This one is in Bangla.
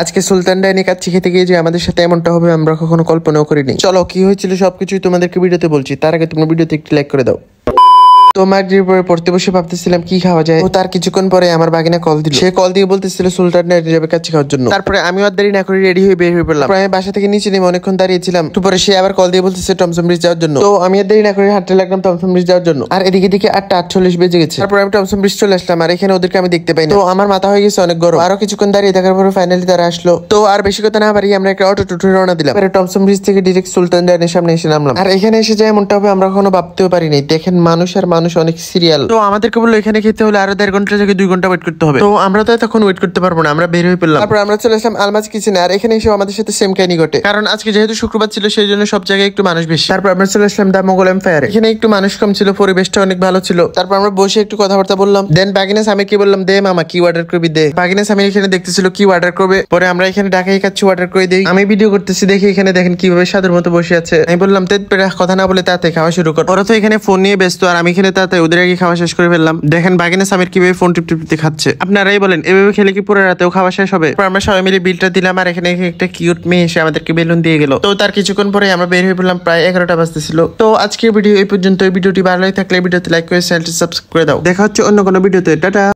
আজকে সুলতান ডাইনি কাচ্চি খেতে গিয়ে যে আমাদের সাথে এমনটা হবে আমরা কখনো কল্পনাও করিনি। চলো কি হয়েছিল সবকিছুই তোমাদেরকে ভিডিওতে বলছি, তার আগে তোমরা ভিডিওতে একটি লাইক করে দাও। তো মাগরিবের পরে পড়তে বসে ভাবতেছিলাম কি খাওয়া যায়। ও তার কিছুক্ষণ পরে আমার বাগিনা কল দিল। সে কল দিয়ে বলতেছিল সুলতান ডাইনি যাবে কাচ্চি খাওয়ার জন্য। তারপরে আমি আর দেরি না করে রেডি হয়ে বের হয়ে পড়লাম। আমি বাসা থেকে নিচে নেমে অনেকক্ষণ দাঁড়িয়েছিলাম। তারপরে সে আবার কল দিয়ে বলতেছে টমসম ব্রিজ যাওয়ার জন্য। তো আমি আর দেরি না করে হাঁটতে লাগলাম টমসম ব্রিজ যাওয়ার জন্য। আর এদিকে দিকে 8:48 বেজে গেছে। তারপরে আমি টমসম ব্রিজ চলে আসলাম আর এখানে ওদেরকে আমি দেখতে পাই না। তো আমার মাথা হয়ে গেছে অনেক গরম। আরো কিছুক্ষণ দাঁড়িয়ে থাকার পরে ফাইনালি তারা আসলো। তো আর বেশি কথা না বাড়িয়ে আমরা একটা অটো টুটে রওনা দিলাম। টমসম ব্রিজ থেকে ডিরেক্ট সুলতান ডাইনির সামনে এসে নামলাম। আর এখানে এসে যায় এমনটা হবে আমরা কখনো ভাবতেও পারিনি। দেখেন মানুষ আর মানুষ অনেক সিরিয়াল। তো আমাদেরকে বললো এখানে খেতে হলে আরো 1.5 ঘন্টা থেকে 2 ঘন্টা ওয়েট করতে হবে। তো আমরা তো তখন ওয়েট করতে পারবো না, আমরা বের হয়ে পড়লাম। তারপর আমরা চলে আসলাম আলমাজ কিচেনে। আর এখানে এসে আমাদের সাথে সেম কাহিনী ঘটে, কারণ আজকে যেহেতু শুক্রবার ছিল সেই জন্য সব জায়গায় একটু মানুষ বেশি। তারপর আমরা চলে আসলাম দা মোগল এম্পায়ারে। এখানে একটু মানুষ কম ছিল, পরিবেশটা অনেক ভালো ছিল। তারপর আমরা বসে একটু কথাবার্তা বললাম। দেন বাগিনা স্বামীকে বললাম দে মামা কি অর্ডার করবি দে। বাগিনা স্বামী এখানে দেখতেছিল কি অর্ডার করবে। পরে আমরা এখানে ঢাকাই কাচ্চি অর্ডার করে দিই। আমি ভিডিও করতেছি দেখি এখানে দেখেন কিভাবে সাধুর মতো বসে আছে। আমি বললাম তেত কথা না বলে তাতে খাওয়া শুরু কর। ওরা তো এখানে ফোন নিয়ে ব্যস্ত আর আমি এখানে তাতে ওদের আগে খাওয়া শেষ করে ফেললাম। দেখেন বাগিনা স্বামীর কিভাবে ফোন টিপতে খাচ্ছে। আপনারাই বলেন এভাবে খেলে কি পুরো রাতেও খাওয়া শেষ হবে? আমরা সবাই মিলে বিলটা দিলাম আর এখানে একটা কিউট মেয়ে এসে আমাদেরকে বেলুন দিয়ে গেল। তো তার কিছুক্ষণ পরে আমরা বের হয়ে পড়লাম, প্রায় 11টা বাজতেছিল। তো আজকের ভিডিও এই পর্যন্ত। এই ভিডিওটি ভালো লাগে থাকলে ভিডিওতে লাইক করে চ্যানেলটি সাবস্ক্রাইব করে দাও। দেখা হচ্ছে অন্য কোনো ভিডিওতে। টাটা।